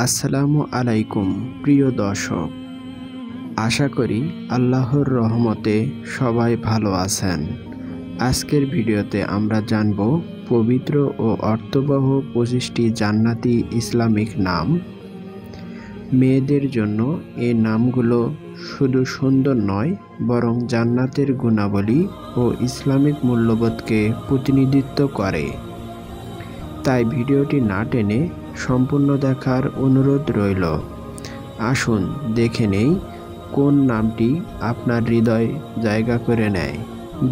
আসসালামু আলাইকুম প্রিয় দর্শক, আশা করি আল্লাহর রহমতে সবাই ভালো আছেন। আজকের ভিডিওতে আমরা জানব পবিত্র ও অর্থবহ 25টি জান্নাতি ইসলামিক নাম। মেয়েদের জন্য এই নামগুলো শুধু সুন্দর নয়, বরং জান্নাতের গুণাবলী ও ইসলামিক মূল্যবোধকে প্রতিনিধিত্ব করে। তাই ভিডিওটি না টেনে সম্পূর্ণ দেখার অনুরোধ রইল। আসুন দেখে নেই কোন নামটি আপনার হৃদয়ে জায়গা করে নেয়।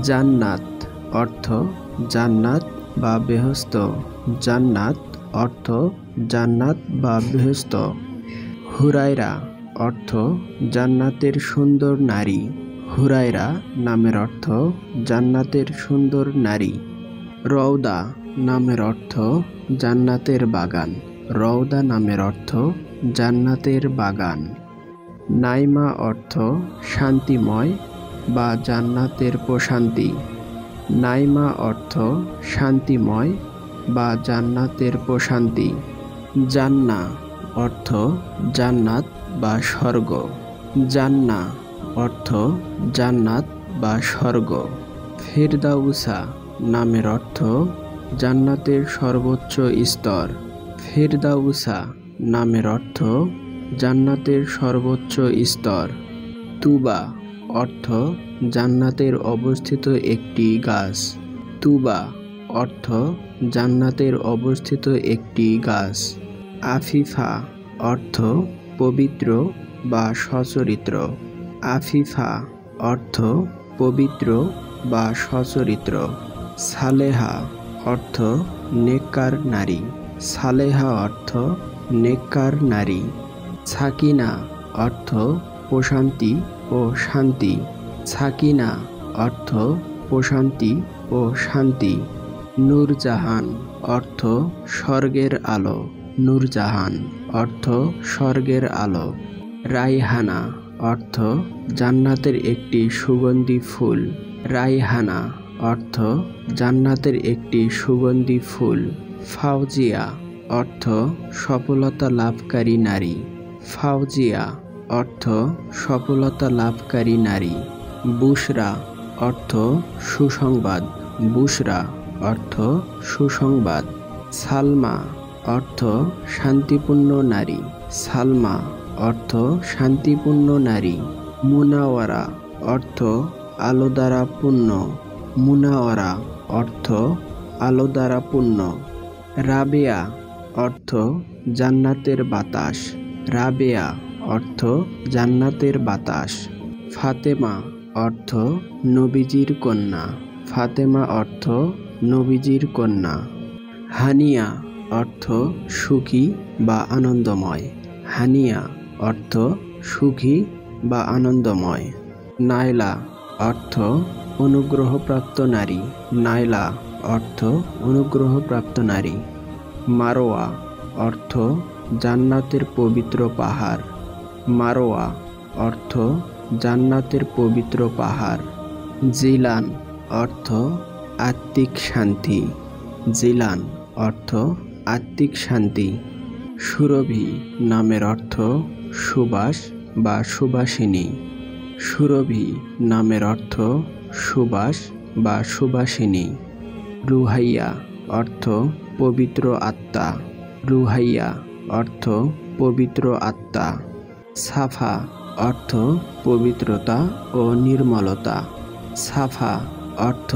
জান্নাত অর্থ জান্নাত বা বেহেশত। জান্নাত অর্থ জান্নাত বা বেহেশত। হুরায়রা অর্থ জান্নাতের সুন্দর নারী। হুরায়রা নামের অর্থ জান্নাতের সুন্দর নারী। রওদা নামের অর্থ জান্নাতের বাগান। রওদা নামের অর্থ জান্নাতের বাগান। নাইমা অর্থ শান্তিময় বা জান্নাতের প্রশান্তি। নাইমা অর্থ শান্তিময় বা জান্নাতের প্রশান্তি। জান্না অর্থ জান্নাত বা স্বর্গ। জান্না অর্থ জান্নাত বা স্বর্গ। ফিরদাউসা নামের অর্থ জান্নাতের সর্বোচ্চ স্তর। ফিরদাউসা নামের অর্থ জান্নাতের সর্বোচ্চ স্তর। তুবা অর্থ জান্নাতের অবস্থিত একটি গাছ। তুবা অর্থ জান্নাতের অবস্থিত একটি গাছ। আফিফা অর্থ পবিত্র বা সচরিত্র। আফিফা অর্থ পবিত্র বা সচরিত্র। সালেহা অর্থ নেককার নারী। সালেহা অর্থ নেককার নারী। সাকিনা অর্থ প্রশান্তি ও শান্তি। সাকিনা অর্থ প্রশান্তি ও শান্তি। নূরজাহান অর্থ স্বর্গের আলো। নূরজাহান অর্থ স্বর্গের আলো। রাইহানা অর্থ জান্নাতের একটি সুগন্ধি ফুল। রাইহানা অর্থ জান্নাতের একটি সুগন্ধি ফুল। ফাওজিয়া অর্থ সফলতা লাভকারী নারী। ফাওজিয়া অর্থ সফলতা লাভকারী নারী। বুশরা অর্থ সুসংবাদ। বুশরা অর্থ সুসংবাদ। সালমা অর্থ শান্তিপূর্ণ নারী। সালমা অর্থ শান্তিপূর্ণ নারী। মুনাওয়ারা অর্থ আলো দ্বারা পূর্ণ। মুনাওয়ারা অর্থ আলো দ্বারা পূর্ণ। রাবেয়া অর্থ জান্নাতের বাতাস। রাবেয়া অর্থ জান্নাতের বাতাস। ফাতেমা অর্থ নবীজির কন্যা। ফাতেমা অর্থ নবীজির কন্যা। হানিয়া অর্থ সুখী বা আনন্দময়। হানিয়া অর্থ সুখী বা আনন্দময়। নাইলা অর্থ অনুগ্রহপ্রাপ্ত নারী। নাইলা অর্থ অনুগ্রহপ্রাপ্ত নারী। মারোয়া অর্থ জান্নাতের পবিত্র পাহাড়। মারোয়া অর্থ জান্নাতের পবিত্র পাহাড়। জিলান অর্থ আত্মিক শান্তি। জিলান অর্থ আত্মিক শান্তি। সুরভি নামের অর্থ সুবাস বা সুবাসিনী। সুরভি নামের অর্থ সুবাস বা সুবাসিনী। রুহাইয়া অর্থ পবিত্র আত্মা। রুহাইয়া অর্থ পবিত্র আত্মা। সাফা অর্থ পবিত্রতা ও নির্মলতা। সাফা অর্থ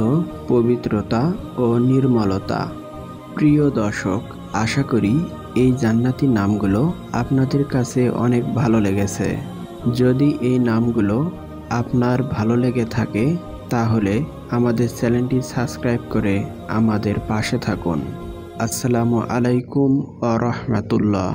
পবিত্রতা ও নির্মলতা। প্রিয় দর্শক, আশা করি এই জান্নাতি নামগুলো আপনাদের কাছে অনেক ভালো লেগেছে। যদি এই নামগুলো আপনার ভালো লেগে থাকে তাহলে আমাদের চ্যানেলটি সাবস্ক্রাইব করে আমাদের পাশে থাকুন। আসসালামু আলাইকুম ওয়া রাহমাতুল্লাহ।